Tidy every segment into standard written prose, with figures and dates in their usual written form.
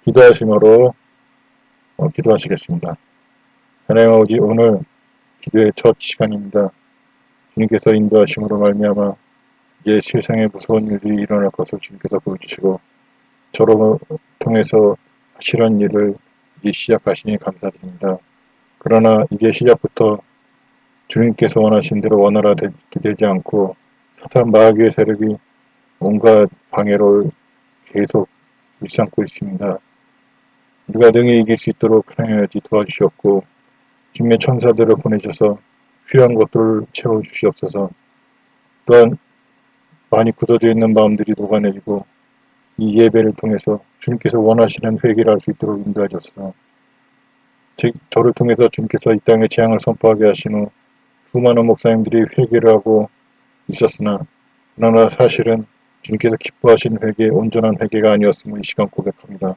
기도하심으로 기도하시겠습니다. 하나님 아버지, 오늘 기도의 첫 시간입니다. 주님께서 인도하심으로 말미암아 이제 세상에 무서운 일이 일어날 것을 주님께서 보여주시고 저로 통해서 하시는 일을 이제 시작하시니 감사드립니다. 그러나 이제 시작부터 주님께서 원하신 대로 원활하게 되지 않고 사탄 마귀의 세력이 온갖 방해를 계속 일삼고 있습니다. 우리가 능히 이길 수 있도록 하나님이 도와주시옵고 주님의 천사들을 보내셔서 필요한 것들을 채워주시옵소서. 또한 많이 굳어져 있는 마음들이 녹아내리고 이 예배를 통해서 주님께서 원하시는 회개를 할 수 있도록 인도하셔서 저를 통해서 주님께서 이 땅에 재앙을 선포하게 하신 후 수많은 목사님들이 회개를 하고 있었으나 그러나 사실은 주님께서 기뻐하신 회개, 온전한 회개가 아니었음을 이 시간 고백합니다.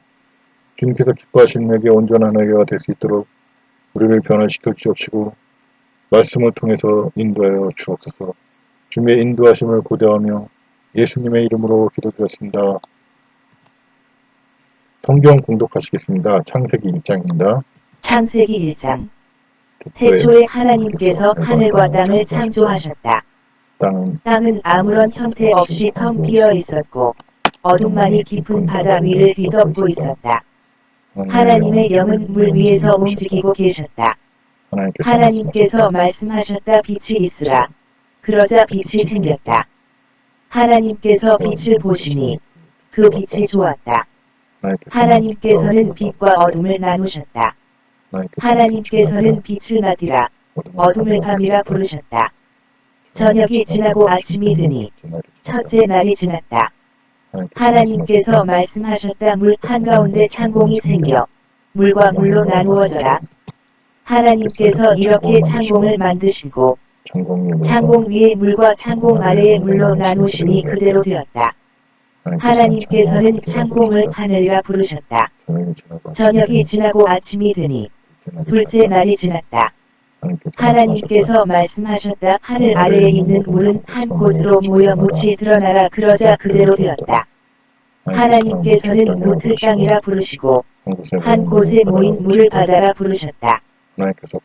주님께서 기뻐하신 회개, 온전한 회개가 될 수 있도록 우리를 변화시켜 주옵시고 말씀을 통해서 인도하여 주옵소서. 주님의 인도하심을 고대하며 예수님의 이름으로 기도드렸습니다. 성경 공독하시겠습니다. 창세기 1장입니다. 창세기 1장. 태초에 하나님께서 하늘과 땅을 창조하셨다. 땅은 아무런 형태 없이 텅 비어 있었고 어둠만이 깊은 바다 위를 뒤덮고 있었다. 하나님의 영은 물 위에서 움직이고 계셨다. 하나님께서 말씀하셨다. 빛이 있으라. 그러자 빛이 생겼다. 하나님께서 빛을 보시니 그 빛이 좋았다. 하나님께서는 빛과 어둠을 나누셨다. 하나님께서는 빛을 낮이라 어둠을 밤이라 부르셨다. 저녁이 지나고 아침이 되니 첫째 날이 지났다. 하나님께서 말씀하셨다. 물 한가운데 창공이 생겨 물과 물로 나누어져라. 하나님께서 이렇게 창공을 만드시고 창공 위에 물과 창공 아래에 물로 나누시니 그대로 되었다. 하나님께서는 창공을 하늘이라 부르셨다. 저녁이 지나고 아침이 되니 둘째 날이 지났다. 하나님께서 말씀하셨다. 하늘 아래에 있는 물은 한 곳으로 모여 묻이 드러나라. 그러자 그대로 되었다. 하나님께서는 묻을 땅이라 부르시고 한 곳에 모인 물을 바다라 부르셨다.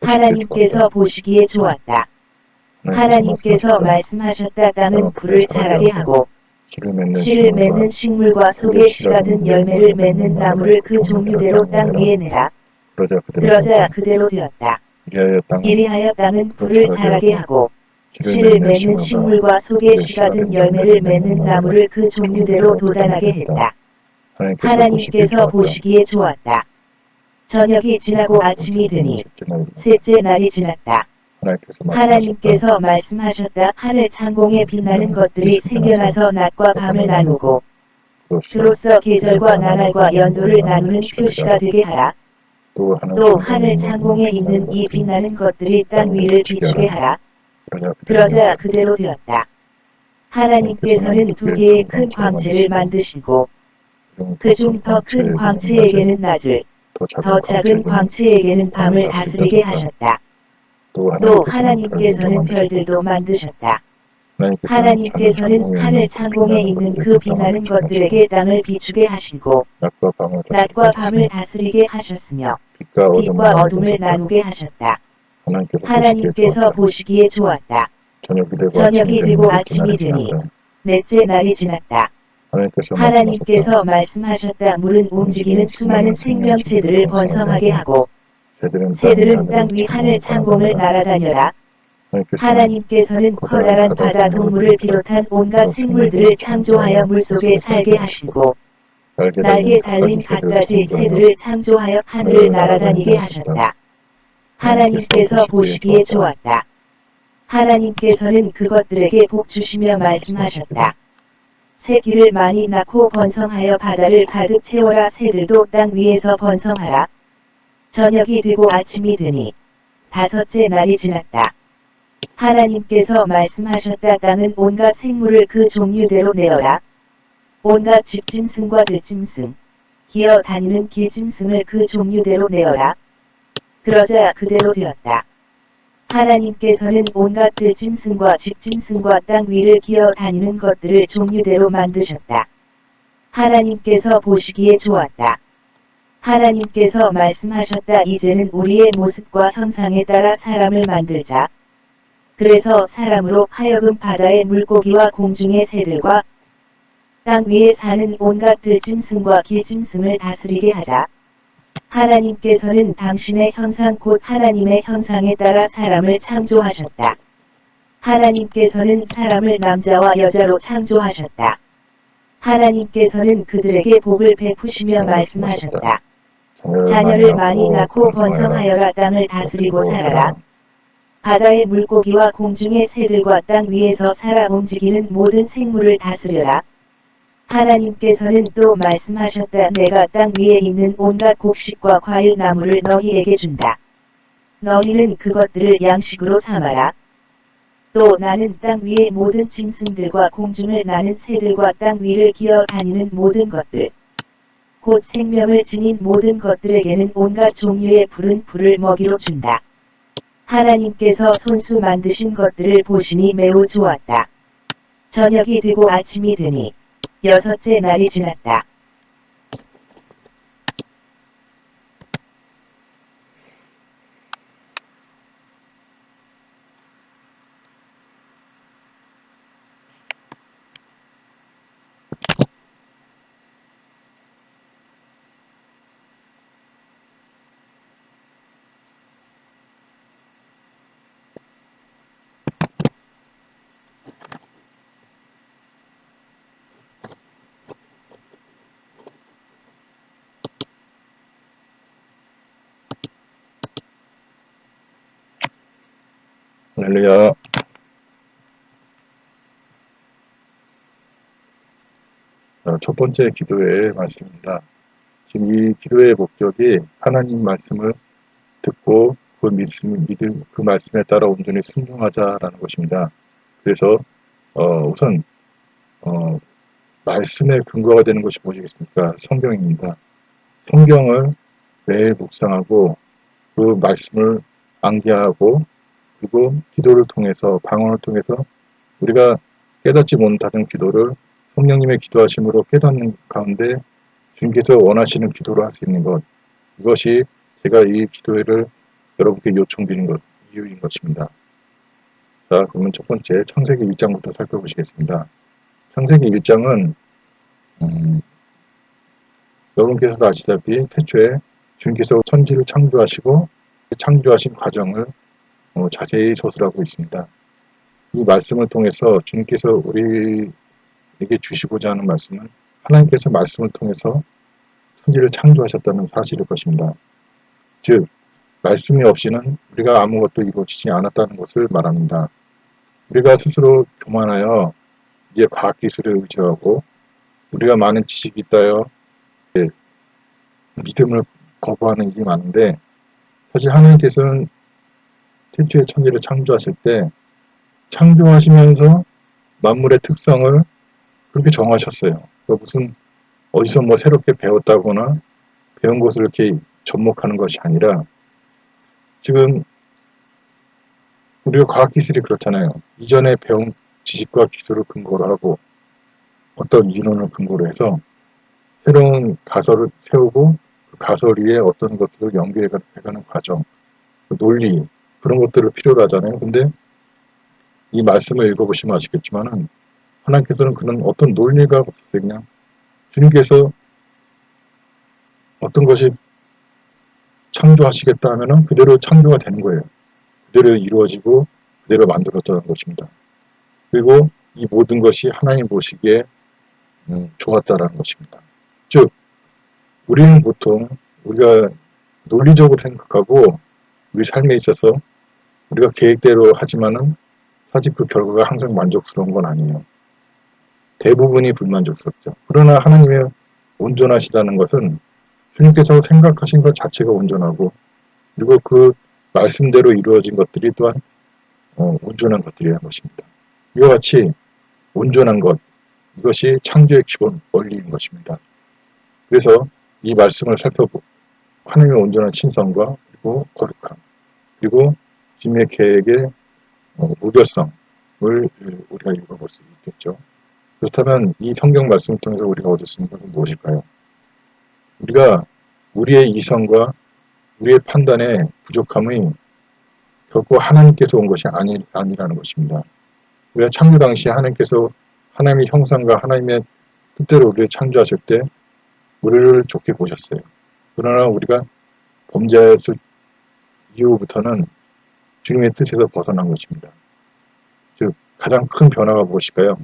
하나님께서 보시기에 좋았다. 하나님께서 말씀하셨다. 땅은 풀을 자라게 하고 씨를 맺는 식물과 속에 씨가 든 열매를 맺는 나무를 그 종류대로 땅 위에 내라. 그러자 그대로 되었다. 이리하여 땅은 풀을 자라게 하고 씨를 맺는 식물과 속에 씨가 든 열매를 맺는 나무를 그 종류대로 돋아나게 했다. 하나님께서 보시기에 좋았다. 저녁이 지나고 아침이 되니 셋째 날이 지났다. 하나님께서 말씀하셨다. 하늘 창공에 빛나는 것들이 생겨나서 낮과 밤을 나누고 그로써 계절과 나날과 연도를 나누는 표시가 되게 하라. 또 하늘 창공에 있는 이 빛나는 것들이 땅 위를 비추게 하라. 그러자 그대로 되었다. 하나님께서는 두 개의 큰 광채를 만드시고 그중 더 큰 광채에게는 낮을, 더 작은 광채에게는 밤을 다스리게 하셨다. 또 하나님께서는 별들도 만드셨다. 하나님께서는 하늘 창공에 있는 그 빛나는 것들에게 땅을 비추게 하시고 낮과 밤을 다스리게 하셨으며 빛과 어둠을 나누게 하셨다. 하나님께서 보시기에 좋았다. 저녁이 되고 아침이 되니 넷째 날이 지났다. 하나님께서 말씀하셨다. 물은 움직이는 수많은 생명체들을 번성하게 하고 새들은 땅 위 하늘 창공을 날아다녀라. 하나님께서는 커다란 바다 동물을 비롯한 온갖 생물들을 창조하여 물속에 살게 하시고 날개 달린 갖가지 새들을 창조하여 하늘을 날아다니게 하셨다. 하나님께서 보시기에 좋았다. 하나님께서는 그것들에게 복 주시며 말씀하셨다. 새끼를 많이 낳고 번성하여 바다를 가득 채워라. 새들도 땅 위에서 번성하라. 저녁이 되고 아침이 되니 다섯째 날이 지났다. 하나님께서 말씀하셨다. 땅은 온갖 생물을 그 종류대로 내어라. 온갖 집짐승과 들짐승, 기어 다니는 길짐승을 그 종류대로 내어라. 그러자 그대로 되었다. 하나님께서는 온갖 들짐승과 집짐승과 땅 위를 기어 다니는 것들을 종류대로 만드셨다. 하나님께서 보시기에 좋았다. 하나님께서 말씀하셨다. 이제는 우리의 모습과 형상에 따라 사람을 만들자. 그래서 사람으로 하여금 바다의 물고기와 공중의 새들과 땅 위에 사는 온갖 들짐승과 길짐승을 다스리게 하자. 하나님께서는 당신의 형상 곧 하나님의 형상에 따라 사람을 창조하셨다. 하나님께서는 사람을 남자와 여자로 창조하셨다. 하나님께서는 그들에게 복을 베푸시며 말씀하셨다. 자녀를 많이 낳고 번성하여라. 땅을 다스리고 살아라. 바다의 물고기와 공중의 새들과 땅 위에서 살아 움직이는 모든 생물을 다스려라. 하나님께서는 또 말씀하셨다. 내가 땅 위에 있는 온갖 곡식과 과일 나무를 너희에게 준다. 너희는 그것들을 양식으로 삼아라. 또 나는 땅 위의 모든 짐승들과 공중을 나는 새들과 땅 위를 기어 다니는 모든 것들, 곧 생명을 지닌 모든 것들에게는 온갖 종류의 푸른 풀을 먹이로 준다. 하나님께서 손수 만드신 것들을 보시니 매우 좋았다. 저녁이 되고 아침이 되니 여섯째 날이 지났다. 할렐루야. 첫 번째 기도의 말씀입니다. 지금 이 기도의 목적이 하나님 말씀을 듣고 그 말씀에 따라 온전히 순종하자라는 것입니다. 그래서 우선 말씀의 근거가 되는 것이 무엇이겠습니까? 성경입니다. 성경을 매일 묵상하고 그 말씀을 암기하고 그리고 기도를 통해서 방언을 통해서 우리가 깨닫지 못하는 기도를 성령님의 기도하심으로 깨닫는 가운데 주님께서 원하시는 기도를 할 수 있는 것, 이것이 제가 이 기도회를 여러분께 요청드린 이유인 것입니다. 자, 그러면 첫 번째 창세기 1장부터 살펴보시겠습니다. 창세기 1장은 여러분께서도 아시다시피 태초에 주님께서 천지를 창조하시고 창조하신 과정을 자세히 서술하고 있습니다. 이 말씀을 통해서 주님께서 우리에게 주시고자 하는 말씀은 하나님께서 말씀을 통해서 천지를 창조하셨다는 사실일 것입니다. 즉 말씀이 없이는 우리가 아무것도 이루어지지 않았다는 것을 말합니다. 우리가 스스로 교만하여 이제 과학기술을 의지하고 우리가 많은 지식이 있다여 믿음을 거부하는 일이 많은데, 사실 하나님께서는 태초에 천지를 창조하실 때 창조하시면서 만물의 특성을 그렇게 정하셨어요. 무슨 어디서 새롭게 배웠다거나 배운 것을 이렇게 접목하는 것이 아니라, 지금 우리가 과학기술이 그렇잖아요. 이전에 배운 지식과 기술을 근거로 하고 어떤 이론을 근거로 해서 새로운 가설을 세우고 그 가설 위에 어떤 것들을 연결해가는 과정, 그 논리, 그런 것들을 필요로 하잖아요. 근데 이 말씀을 읽어보시면 아시겠지만은 하나님께서는 그런 어떤 논리가 없었어요. 그냥 주님께서 어떤 것이 창조하시겠다 하면은 그대로 창조가 되는 거예요. 그대로 이루어지고 그대로 만들어졌다는 것입니다. 그리고 이 모든 것이 하나님 보시기에 좋았다라는 것입니다. 즉 우리는 보통 우리가 논리적으로 생각하고 우리 삶에 있어서 우리가 계획대로 하지만은 사실 그 결과가 항상 만족스러운 건 아니에요. 대부분이 불만족스럽죠. 그러나 하나님의 온전하시다는 것은 주님께서 생각하신 것 자체가 온전하고, 그리고 그 말씀대로 이루어진 것들이 또한 온전한 것들이라는 것입니다. 이와 같이 온전한 것, 이것이 창조의 기본 원리인 것입니다. 그래서 이 말씀을 살펴보고 하나님의 온전한 신성과 그리고 거룩함, 그리고 주님의 계획의 무결성을 우리가 읽어볼 수 있겠죠. 그렇다면 이 성경 말씀을 통해서 우리가 얻을 수 있는 것은 무엇일까요? 우리가 우리의 이성과 우리의 판단의 부족함이 결코 하나님께서 온 것이 아니라는 것입니다. 우리가 창조 당시에 하나님께서 하나님의 형상과 하나님의 뜻대로 우리를 창조하실 때 우리를 좋게 보셨어요. 그러나 우리가 범죄했을 이후부터는 주님의 뜻에서 벗어난 것입니다. 즉 가장 큰 변화가 무엇일까요?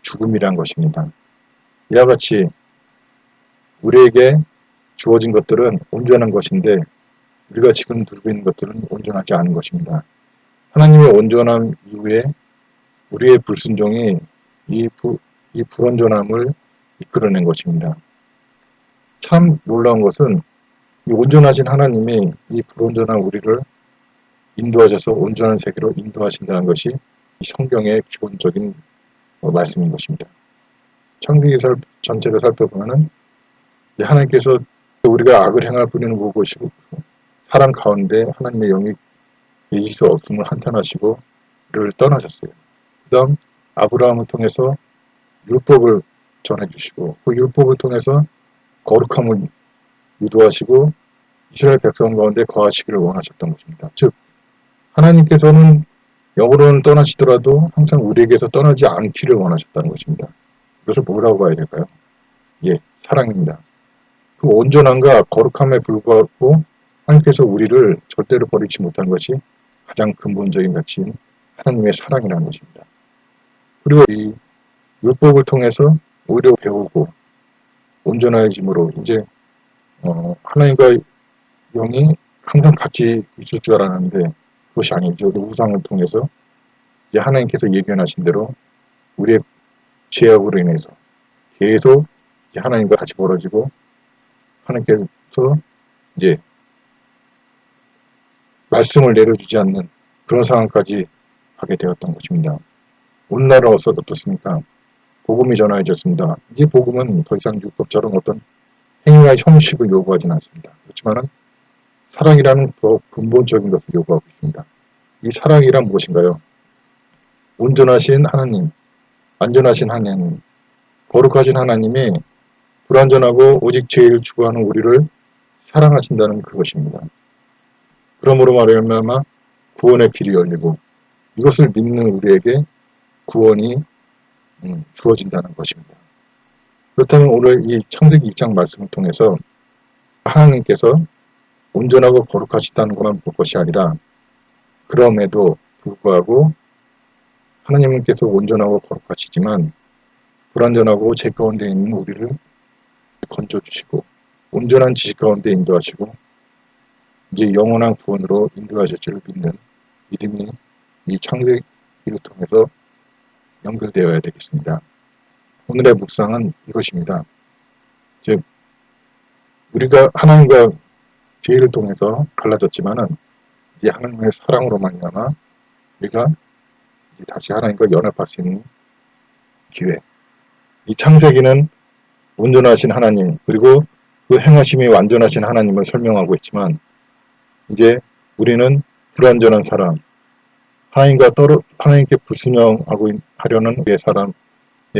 죽음이란 것입니다. 이와 같이 우리에게 주어진 것들은 온전한 것인데 우리가 지금 누리고 있는 것들은 온전하지 않은 것입니다. 하나님의 온전함 이후에 우리의 불순종이 이 불온전함을 이끌어낸 것입니다. 참 놀라운 것은 이 온전하신 하나님이 이 불온전한 우리를 인도하셔서 온전한 세계로 인도하신다는 것이 이 성경의 기본적인 말씀인 것입니다. 창세기 전체를 살펴보면 하나님께서 우리가 악을 행할 뿐이는 무엇이고 사람 가운데 하나님의 영이 계실 수 없음을 한탄하시고 그를 떠나셨어요. 그 다음 아브라함을 통해서 율법을 전해주시고 그 율법을 통해서 거룩함을 유도하시고 이스라엘 백성 가운데 거하시기를 원하셨던 것입니다. 즉 하나님께서는 영으로는 떠나시더라도 항상 우리에게서 떠나지 않기를 원하셨다는 것입니다. 이것을 뭐라고 봐야 될까요? 예, 사랑입니다. 그 온전함과 거룩함에 불구하고 하나님께서 우리를 절대로 버리지 못한 것이 가장 근본적인 가치인 하나님의 사랑이라는 것입니다. 그리고 이 율법을 통해서 오히려 배우고 온전해짐으로 이제 하나님과 영이 항상 같이 있을 줄 알았는데 그것이 아니죠. 우상을 통해서 이제 하나님께서 예견하신 대로 우리의 죄악으로 인해서 계속 하나님과 같이 벌어지고 하나님께서 이제 말씀을 내려주지 않는 그런 상황까지 하게 되었던 것입니다. 오늘날은 어떻습니까? 복음이 전하여졌습니다. 이 복음은 더 이상 율법처럼 어떤 행위와 형식을 요구하지는 않습니다. 그렇지만 사랑이라는 더 근본적인 것을 요구하고 있습니다. 이 사랑이란 무엇인가요? 온전하신 하나님, 완전하신 하나님, 거룩하신 하나님이 불완전하고 오직 죄를 추구하는 우리를 사랑하신다는 그것입니다. 그러므로 말하면 구원의 길이 열리고 이것을 믿는 우리에게 구원이 주어진다는 것입니다. 그렇다면 오늘 이 창세기 2장 말씀을 통해서 하나님께서 온전하고 거룩하시다는 것만 볼 것이 아니라 그럼에도 불구하고 하나님께서 온전하고 거룩하시지만 불완전하고 죄 가운데 있는 우리를 건져주시고 온전한 지식 가운데 인도하시고 이제 영원한 구원으로 인도하실 줄 믿는 믿음이 이 창세기를 통해서 연결되어야 되겠습니다. 오늘의 묵상은 이것입니다. 즉 우리가 하나님과 죄를 통해서 갈라졌지만은 이제 하나님의 사랑으로 말미암아 우리가 다시 하나님과 연합할 수 있는 기회. 이 창세기는 온전하신 하나님 그리고 그 행하심이 완전하신 하나님을 설명하고 있지만 이제 우리는 불완전한 사람, 하나님께 불순종하고 하려는 우리의 사람의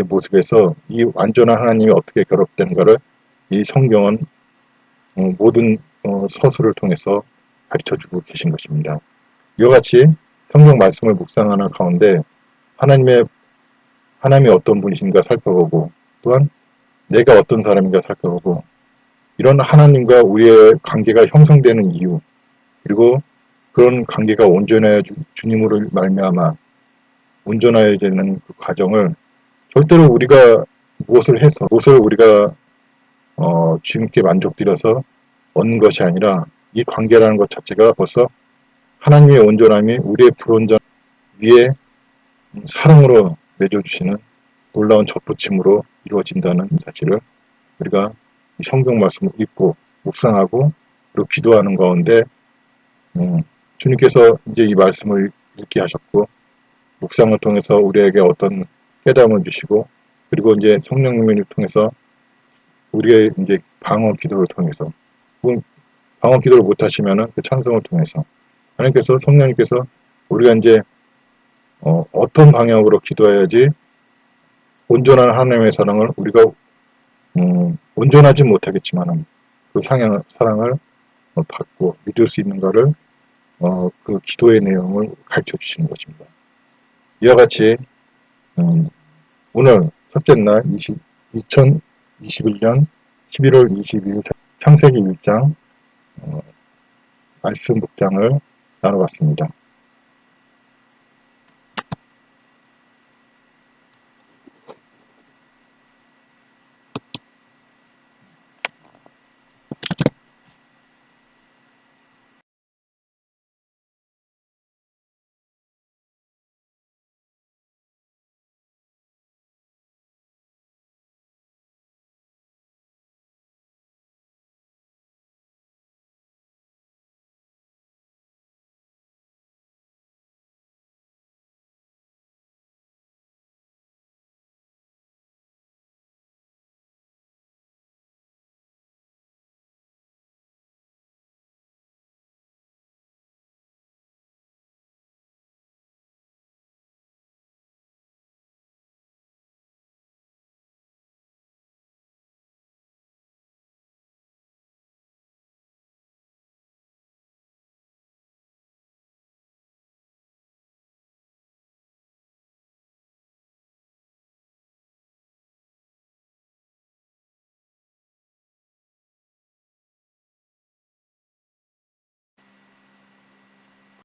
모습에서 이 완전한 하나님이 어떻게 결합되는가를 이 성경은 모든 서술을 통해서 가르쳐주고 계신 것입니다. 이와 같이 성경 말씀을 묵상하는 가운데 하나님이 어떤 분이신가 살펴보고 또한 내가 어떤 사람인가 살펴보고 이런 하나님과 우리의 관계가 형성되는 이유 그리고 그런 관계가 온전해야 주님으로 말미암아 온전해야 되는 그 과정을 절대로 우리가 무엇을 우리가 주님께 만족드려서 얻는 것이 아니라 이 관계라는 것 자체가 벌써 하나님의 온전함이 우리의 불온전 위에 사랑으로 맺어주시는 놀라운 접붙임으로 이루어진다는 사실을 우리가 이 성경 말씀을 읽고 묵상하고 그리고 기도하는 가운데 주님께서 이제 이 말씀을 읽게 하셨고 묵상을 통해서 우리에게 어떤 깨달음을 주시고 그리고 이제 성령님을 통해서 우리의 이제 방언 기도를 통해서 방언 기도를 못 하시면은 그 찬송을 통해서 하나님께서 성령님께서 우리가 이제 어떤 방향으로 기도해야지 온전한 하나님의 사랑을 우리가 온전하지 못하겠지만은 그 사랑을 받고 믿을 수 있는가를 그 기도의 내용을 가르쳐 주시는 것입니다. 이와 같이 오늘 첫째 날 2021년 11월 22일 창세기 1장 말씀 묵상을 나눠봤습니다.